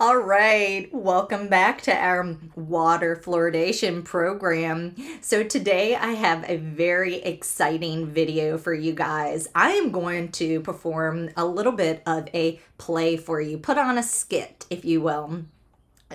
All right, welcome back to our water fluoridation program. So today I have a very exciting video for you guys. I am going to perform a little bit of a play for you, put on a skit, if you will,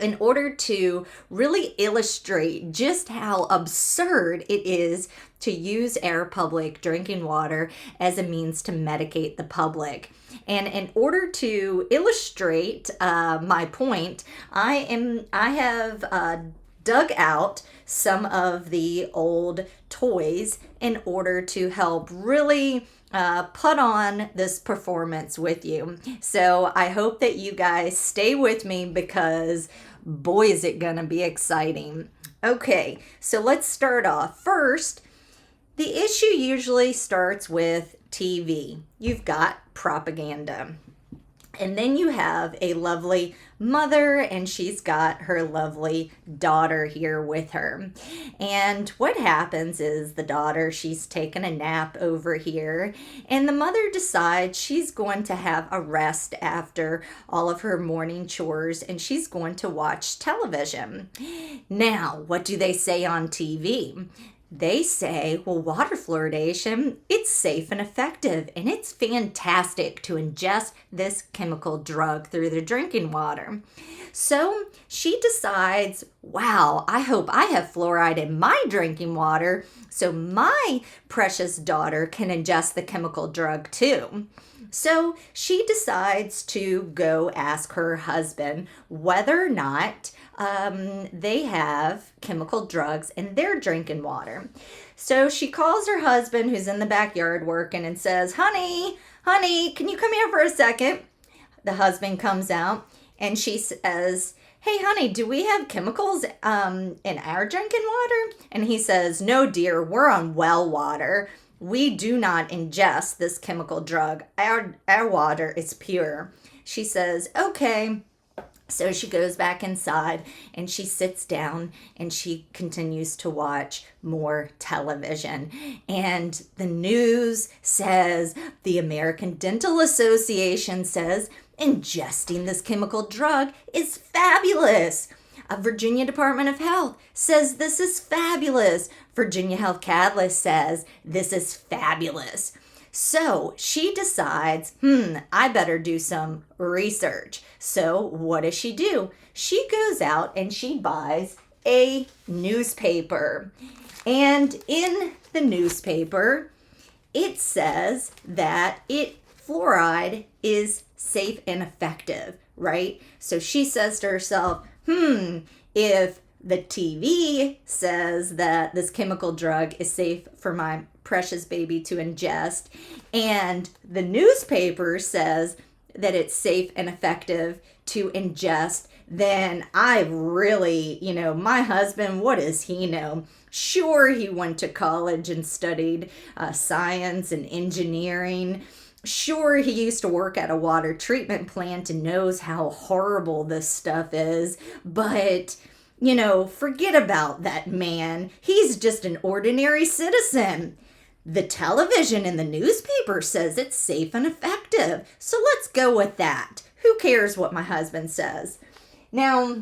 in order to really illustrate just how absurd it is to use our public drinking water as a means to medicate the public. And in order to illustrate my point, I have dug out some of the old toys in order to help really put on this performance with you. So I hope that you guys stay with me because boy, is it gonna be exciting. Okay, so let's start off. First, the issue usually starts with TV. You've got propaganda. And then you have a lovely mother, and she's got her lovely daughter here with her. And what happens is the daughter, she's taking a nap over here, and the mother decides she's going to have a rest after all of her morning chores, and she's going to watch television. Now, what do they say on TV? They say, well, water fluoridation, it's safe and effective, and it's fantastic to ingest this chemical drug through the drinking water. So she decides, wow, I hope I have fluoride in my drinking water so my precious daughter can ingest the chemical drug too. So she decides to go ask her husband whether or not they have chemical drugs in their drinking water. So she calls her husband, who's in the backyard working, and says, honey, can you come here for a second? The husband comes out and she says, hey, honey, do we have chemicals in our drinking water? And he says, no, dear, we're on well water. We do not ingest this chemical drug. Our water is pure. She says, okay. So she goes back inside and she sits down and she continues to watch more television. And the news says, the American Dental Association says, ingesting this chemical drug is fabulous. Virginia Department of Health says this is fabulous. Virginia Health Catalyst says this is fabulous. So she decides, I better do some research. So what does she do? She goes out and she buys a newspaper. And in the newspaper, it says that fluoride is safe and effective, right? So she says to herself, if the TV says that this chemical drug is safe for my precious baby to ingest, and the newspaper says that it's safe and effective to ingest, then I really, my husband, what does he know? Sure, he went to college and studied science and engineering. Sure, he used to work at a water treatment plant and knows how horrible this stuff is, but, forget about that man. He's just an ordinary citizen. The television and the newspaper says it's safe and effective, so let's go with that. Who cares what my husband says? Now,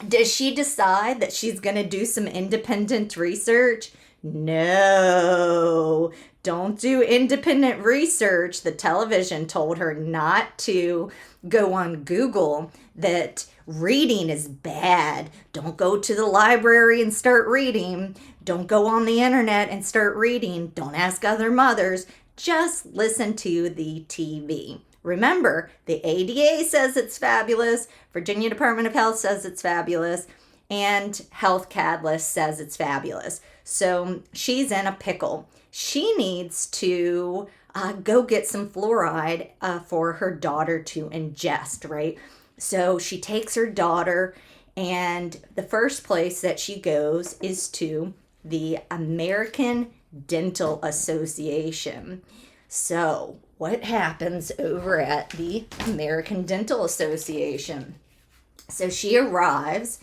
does she decide that she's going to do some independent research? No, don't do independent research. The television told her not to go on Google, that reading is bad. Don't go to the library and start reading. Don't go on the internet and start reading. Don't ask other mothers. Just listen to the TV. Remember, the ADA says it's fabulous. Virginia Department of Health says it's fabulous. And Health Catalyst says it's fabulous. So she's in a pickle. She needs to go get some fluoride for her daughter to ingest, right? So she takes her daughter, and the first place that she goes is to the American Dental Association. So what happens over at the American Dental Association? So she arrives,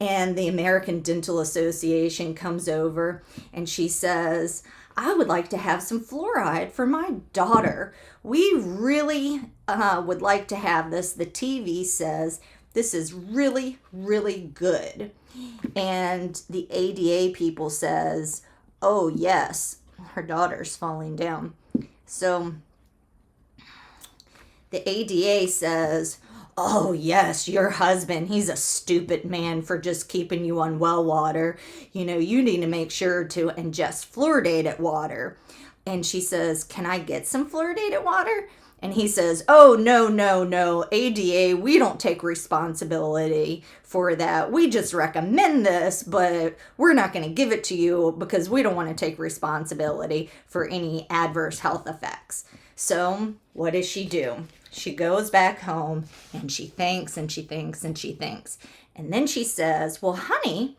and the American Dental Association comes over and she says, I would like to have some fluoride for my daughter. We really would like to have this. The TV says This is really, really good. And the ADA people says, oh yes, her daughter's falling down. So the ADA says, oh yes, your husband, he's a stupid man for just keeping you on well water. You know, you need to make sure to ingest fluoridated water. And she says, can I get some fluoridated water? And he says, oh, no. ADA, we don't take responsibility for that. We just recommend this, but we're not going to give it to you because we don't want to take responsibility for any adverse health effects. So what does she do? She goes back home and she thinks and she thinks and she thinks. And then she says, well, honey,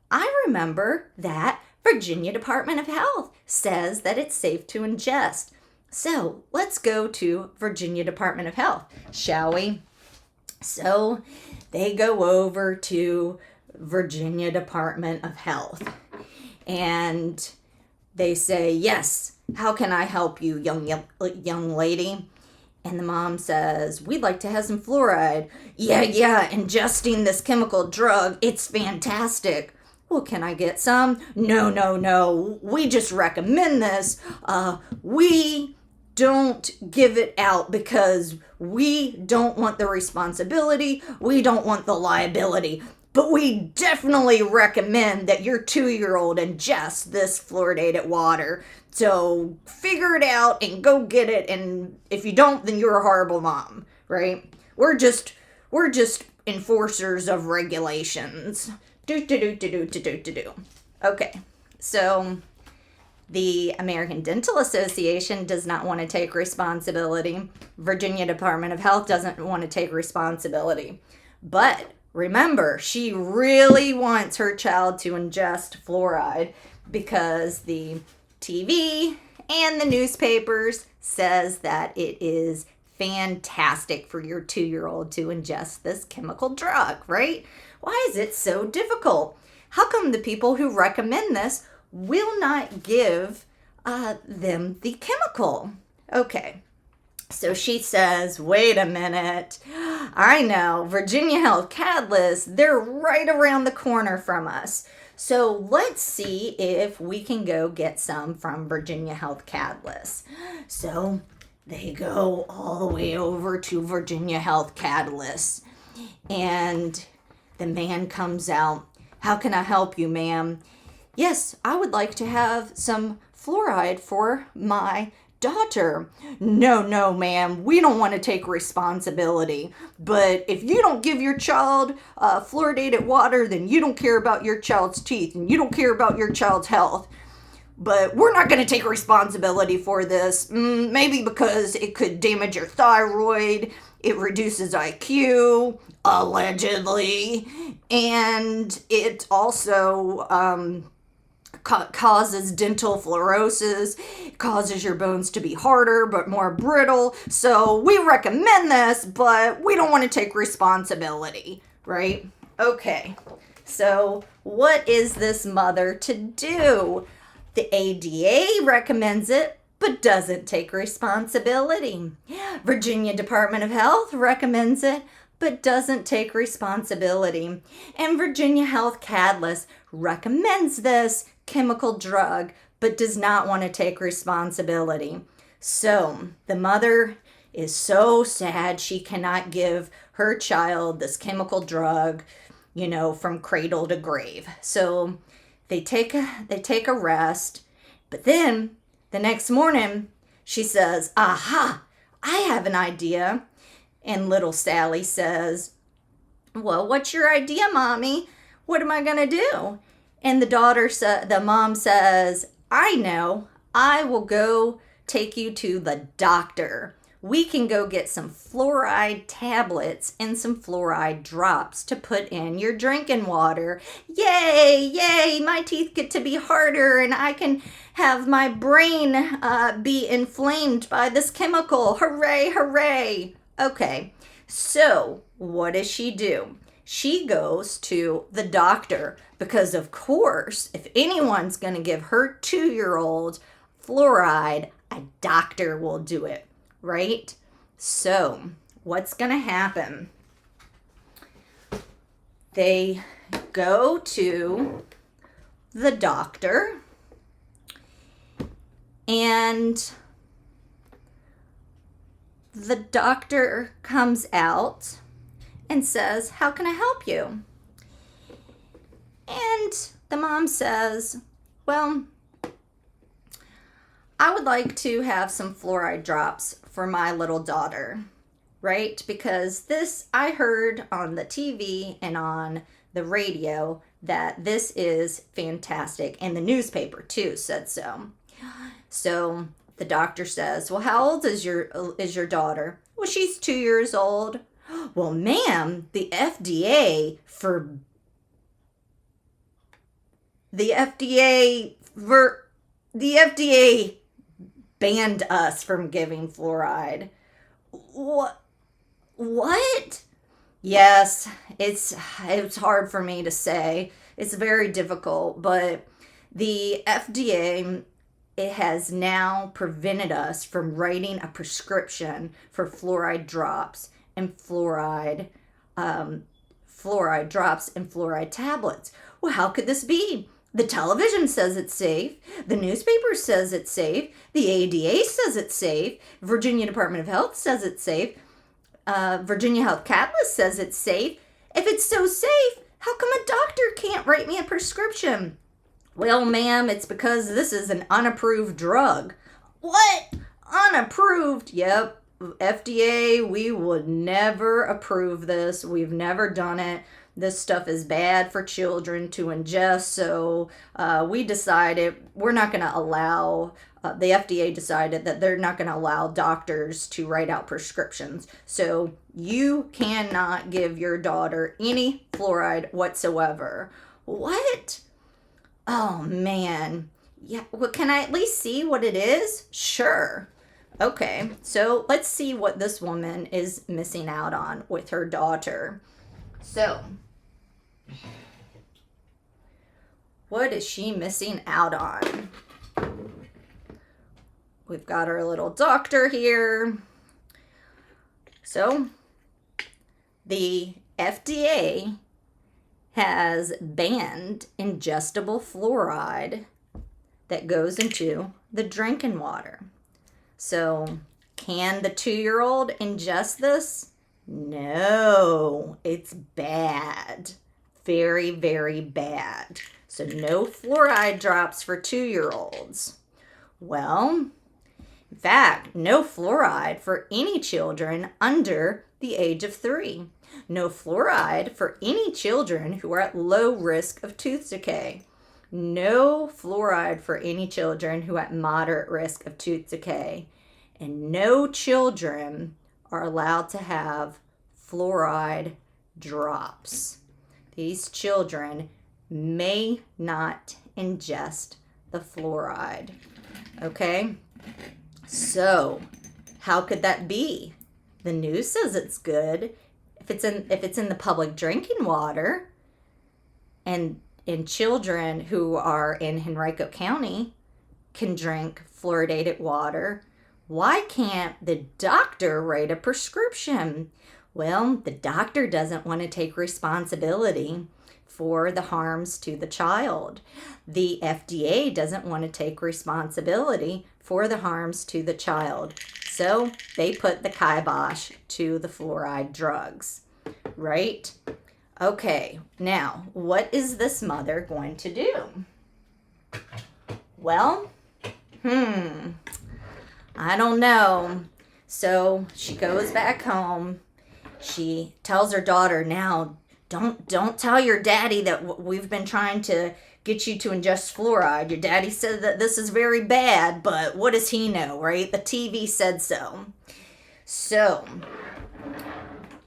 I remember that Virginia Department of Health says that it's safe to ingest. So let's go to Virginia Department of Health, shall we? So they go over to Virginia Department of Health and they say, yes, how can I help you, young lady? And the mom says, we'd like to have some fluoride. Yeah, ingesting this chemical drug, it's fantastic. Well, can I get some? No. We just recommend this. We don't give it out because we don't want the responsibility. We don't want the liability. But we definitely recommend that your 2-year-old ingest this fluoridated water. So figure it out and go get it. And if you don't, then you're a horrible mom, right? We're just enforcers of regulations. Okay, so the American Dental Association does not want to take responsibility. Virginia Department of Health doesn't want to take responsibility. But remember, she really wants her child to ingest fluoride because the TV and the newspapers says that it is fantastic for your 2-year-old to ingest this chemical drug, right? Why is it so difficult? How come the people who recommend this will not give them the chemical? Okay, so she says, wait a minute. I know, Virginia Health Catalyst, they're right around the corner from us. So let's see if we can go get some from Virginia Health Catalyst. So they go all the way over to Virginia Health Catalyst. And the man comes out. How can I help you, ma'am? Yes, I would like to have some fluoride for my daughter. No, ma'am, we don't want to take responsibility. But if you don't give your child fluoridated water, then you don't care about your child's teeth and you don't care about your child's health. But we're not going to take responsibility for this. Maybe because it could damage your thyroid. It reduces IQ, allegedly. And it also causes dental fluorosis, causes your bones to be harder but more brittle. So we recommend this, but we don't want to take responsibility, right? Okay, so what is this mother to do? The ADA recommends it, but doesn't take responsibility. Virginia Department of Health recommends it, but doesn't take responsibility. And Virginia Health Catalyst recommends this chemical drug, but does not want to take responsibility. So the mother is so sad she cannot give her child this chemical drug, from cradle to grave. So they take a rest, but then the next morning she says, aha, I have an idea. And little Sally says, well, what's your idea, Mommy? What am I going to do? And the mom says, I know, I will go take you to the doctor. We can go get some fluoride tablets and some fluoride drops to put in your drinking water. Yay, my teeth get to be harder and I can have my brain be inflamed by this chemical. Hooray. Okay, so what does she do? She goes to the doctor because, of course, if anyone's going to give her 2-year-old fluoride, a doctor will do it, right? So what's going to happen? they go to the doctor, and the doctor comes out and says, "How can I help you?" And the mom says, "Well, I would like to have some fluoride drops for my little daughter," right? Because this, I heard on the TV and on the radio that this is fantastic, and the newspaper too said so. So the doctor says, "Well, how old is your daughter?" "Well, she's 2 years old." "Well, ma'am, the FDA banned us from giving fluoride." What? Yes, it's hard for me to say. It's very difficult, but the FDA, it has now prevented us from writing a prescription for fluoride drops and fluoride drops and fluoride tablets. Well, how could this be? The television says it's safe. The newspaper says it's safe. The ADA says it's safe. Virginia Department of Health says it's safe. Virginia Health Catalyst says it's safe. If it's so safe, how come a doctor can't write me a prescription? "Well, ma'am, it's because this is an unapproved drug." What? Unapproved? Yep. FDA, we would never approve this. We've never done it. This stuff is bad for children to ingest, so we decided we're not going to allow, the FDA decided that they're not going to allow doctors to write out prescriptions. So you cannot give your daughter any fluoride whatsoever. What? Oh, man. Yeah, well, can I at least see what it is? Sure. Okay, so let's see what this woman is missing out on with her daughter. So, what is she missing out on? We've got our little doctor here. So, the FDA has banned ingestible fluoride that goes into the drinking water. So, can the 2-year-old ingest this? No, it's bad. Very, very bad. So, no fluoride drops for 2-year-olds. Well, in fact, no fluoride for any children under the age of 3. No fluoride for any children who are at low risk of tooth decay. No fluoride for any children who are at moderate risk of tooth decay. And no children are allowed to have fluoride drops. These children may not ingest the fluoride. Okay? So, how could that be? The news says it's good. If it's in the public drinking water, and children who are in Henrico County can drink fluoridated water, why can't the doctor write a prescription? Well, the doctor doesn't want to take responsibility for the harms to the child. The FDA doesn't want to take responsibility for the harms to the child. So they put the kibosh to the fluoride drugs, right? Okay, now, what is this mother going to do? Well, I don't know. So she goes back home. She tells her daughter, "Now, don't tell your daddy that we've been trying to get you to ingest fluoride. Your daddy said that this is very bad, but what does he know, right? The TV said so." So,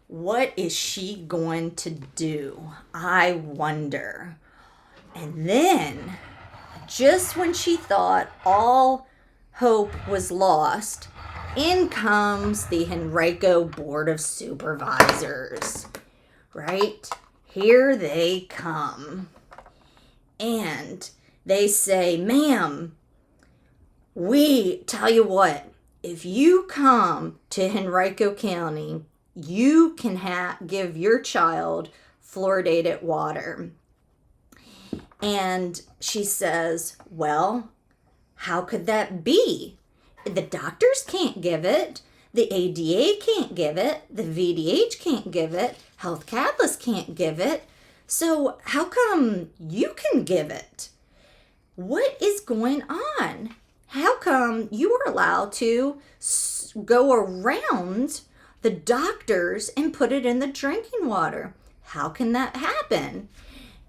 what is she going to do? I wonder. And then, just when she thought all hope was lost, in comes the Henrico Board of Supervisors, right? Here they come. And they say, "Ma'am, we tell you what, if you come to Henrico County, you can give your child fluoridated water. And she says, well, how could that be? The doctors can't give it. The ADA can't give it. The VDH can't give it. Health Catalyst can't give it. So how come you can give it? What is going on? How come you are allowed to go around the doctors and put it in the drinking water? How can that happen?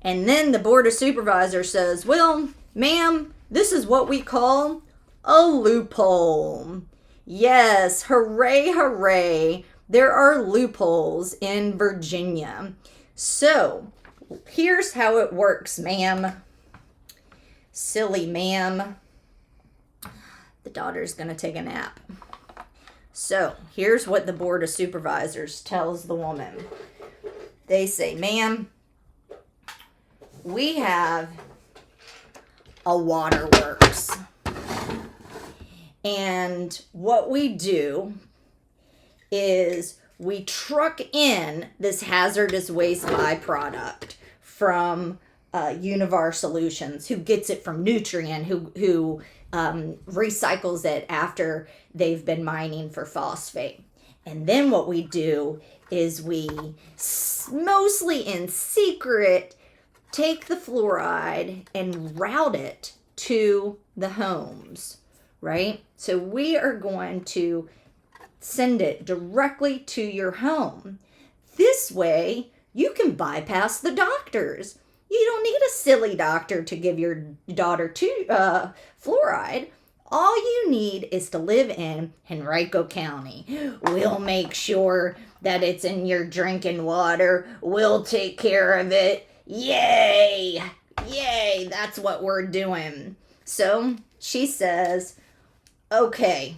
And then the Board of Supervisors says, well, ma'am, this is what we call a loophole. Yes, hooray, hooray. There are loopholes in Virginia. So, here's how it works, ma'am. Silly ma'am. The daughter's going to take a nap. So, here's what the Board of Supervisors tells the woman. They say, ma'am, we have a waterworks. And what we do is we truck in this hazardous waste byproduct from Univar Solutions, who gets it from Nutrien, who recycles it after they've been mining for phosphate. And then what we do is we, mostly in secret, take the fluoride and route it to the homes, right? So we are going to send it directly to your home. This way, you can bypass the doctors. You don't need a silly doctor to give your daughter fluoride. All you need is to live in Henrico County. We'll make sure that it's in your drinking water. We'll take care of it. Yay! Yay! That's what we're doing. So she says, okay,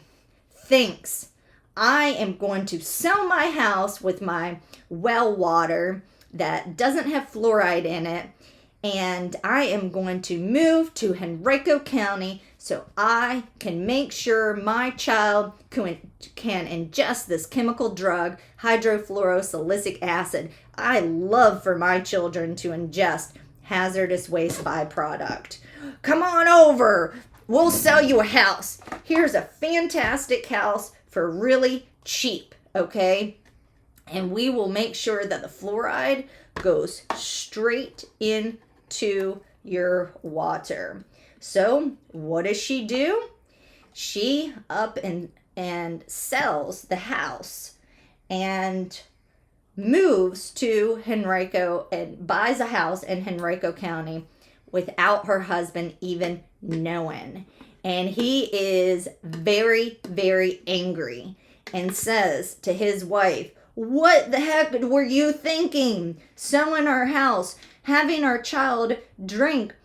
thanks. I am going to sell my house with my well water that doesn't have fluoride in it, and I am going to move to Henrico County so I can make sure my child can ingest this chemical drug, hydrofluorosilicic acid. I love for my children to ingest hazardous waste byproduct. Come on over. We'll sell you a house. Here's a fantastic house for really cheap, okay? And we will make sure that the fluoride goes straight into your water. So what does she do? She up and sells the house and moves to Henrico and buys a house in Henrico County without her husband even knowing. And he is very, very angry and says to his wife, what the heck were you thinking? Selling our house, having our child drink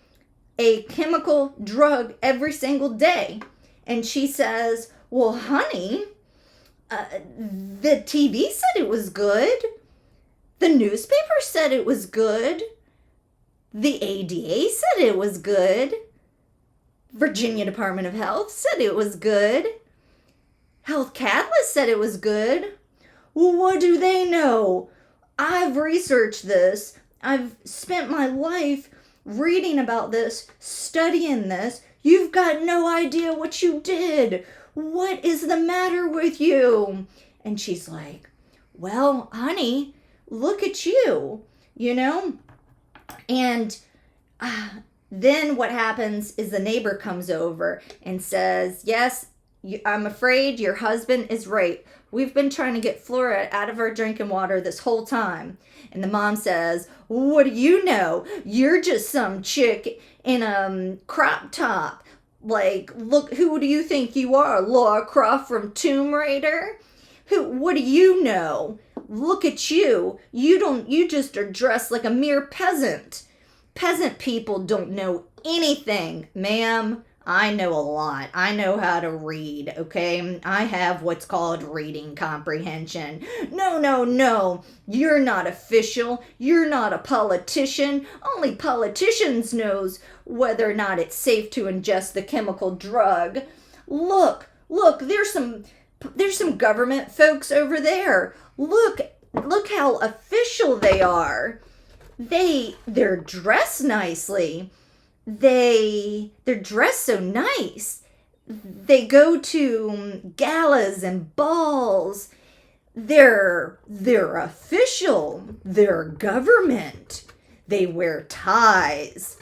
a chemical drug every single day. And she says, well, honey, the TV said it was good. The newspaper said it was good. The ADA said it was good. Virginia Department of Health said it was good. Health Catalyst said it was good. Well, what do they know? I've researched this. I've spent my life reading about this, studying this. You've got no idea what you did. What is the matter with you? And she's like, well, honey, look at you, you know? And then what happens is the neighbor comes over and says, yes, I'm afraid your husband is right. We've been trying to get fluoride out of our drinking water this whole time. And the mom says, what do you know? You're just some chick in a crop top. Like, look, who do you think you are? Laura Croft from Tomb Raider? What do you know? Look at you. You just are dressed like a mere peasant. Peasant people don't know anything, ma'am. I know a lot. I know how to read, okay? I have what's called reading comprehension. No. You're not official. You're not a politician. Only politicians knows whether or not it's safe to ingest the chemical drug. Look, there's some government folks over there. Look how official they are. they're dressed nicely. They're dressed so nice. They go to galas and balls. They're official. They're government. They wear ties.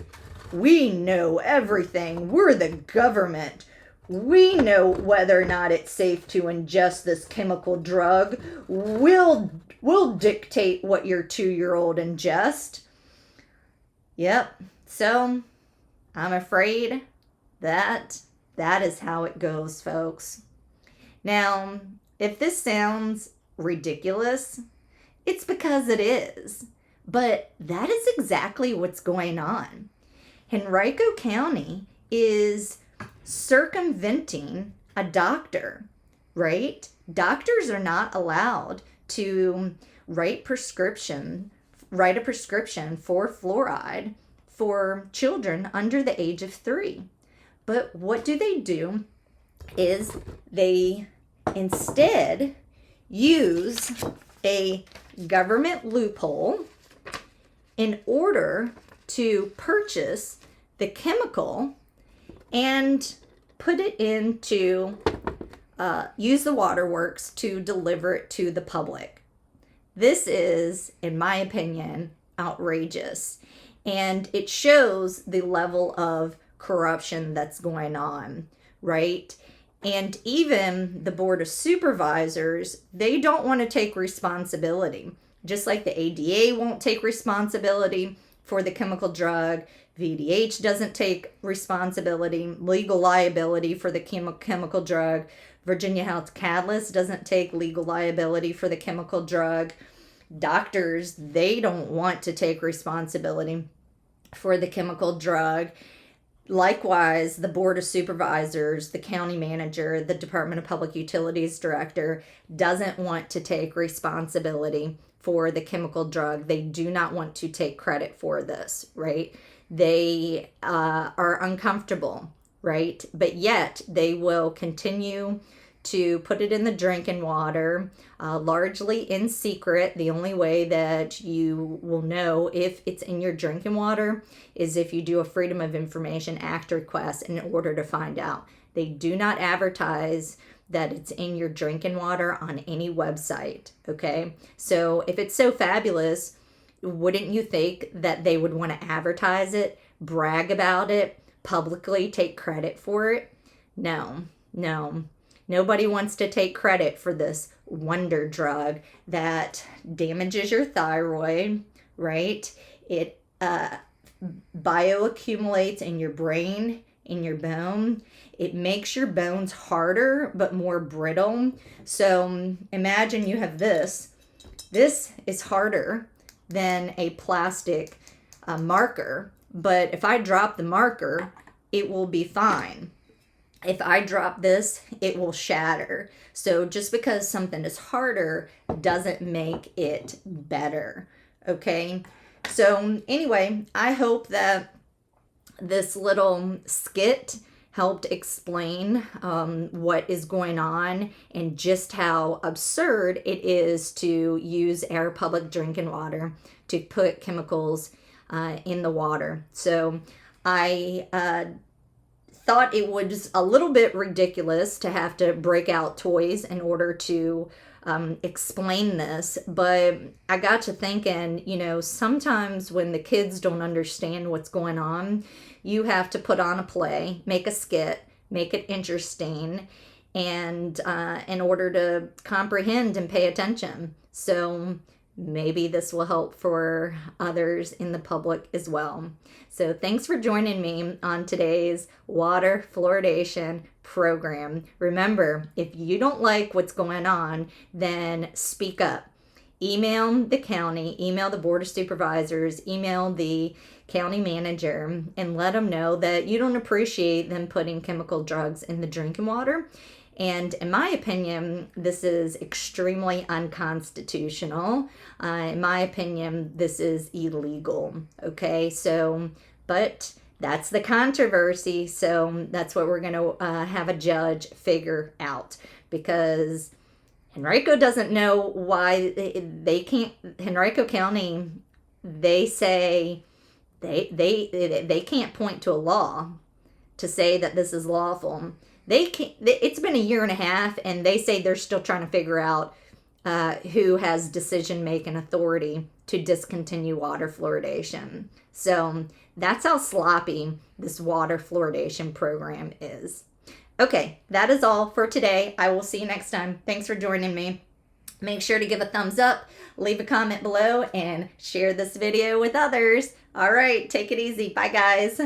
We know everything. We're the government. We know whether or not it's safe to ingest this chemical drug. We'll dictate what your 2-year-old ingest. Yep. So I'm afraid that is how it goes, folks. Now, if this sounds ridiculous, it's because it is. But that is exactly what's going on. Henrico County is circumventing a doctor, right? Doctors are not allowed to write a prescription for fluoride for children under the age of 3. But what do? Is they instead use a government loophole in order to purchase the chemical and put it into, use the waterworks to deliver it to the public. This is, in my opinion, outrageous. And it shows the level of corruption that's going on, right? And even the Board of Supervisors, they don't want to take responsibility. Just like the ADA won't take responsibility for the chemical drug, VDH doesn't take responsibility, legal liability for the chemical drug. Virginia Health Catalyst doesn't take legal liability for the chemical drug. Doctors, they don't want to take responsibility for the chemical drug. Likewise, the Board of Supervisors, the county manager, the Department of Public Utilities director doesn't want to take responsibility for the chemical drug. They do not want to take credit for this, right? They are uncomfortable, right? But yet they will continue to put it in the drinking water, largely in secret. The only way that you will know if it's in your drinking water is if you do a Freedom of Information Act request in order to find out. They do not advertise that it's in your drinking water on any website, okay? So if it's so fabulous, wouldn't you think that they would want to advertise it, brag about it, publicly take credit for it? No. Nobody wants to take credit for this wonder drug that damages your thyroid, right? It bioaccumulates in your brain, in your bone. It makes your bones harder but more brittle. So imagine you have this. This is harder than a plastic marker, but if I drop the marker, it will be fine. If I drop this, it will shatter. So just because something is harder doesn't make it better, okay? So anyway, I hope that this little skit helped explain what is going on and just how absurd it is to use our public drinking water to put chemicals in the water. So I thought it was a little bit ridiculous to have to break out toys in order to explain this, but I got to thinking, sometimes when the kids don't understand what's going on, you have to put on a play, make a skit, make it interesting, and in order to comprehend and pay attention. So maybe this will help for others in the public as well. So thanks for joining me on today's water fluoridation program. Remember, if you don't like what's going on, then speak up. Email the county, email the Board of Supervisors, email the county manager, and let them know that you don't appreciate them putting chemical drugs in the drinking water. And in my opinion, this is extremely unconstitutional. In my opinion, this is illegal. Okay, so, but that's the controversy. So that's what we're going to have a judge figure out, because Henrico doesn't know why they can't, Henrico County they say they can't point to a law to say that this is lawful. They can't. It's been a year and a half, and they say they're still trying to figure out who has decision making authority to discontinue water fluoridation. So that's how sloppy this water fluoridation program is. Okay, that is all for today. I will see you next time. Thanks for joining me. Make sure to give a thumbs up, leave a comment below, and share this video with others. All right, take it easy. Bye, guys.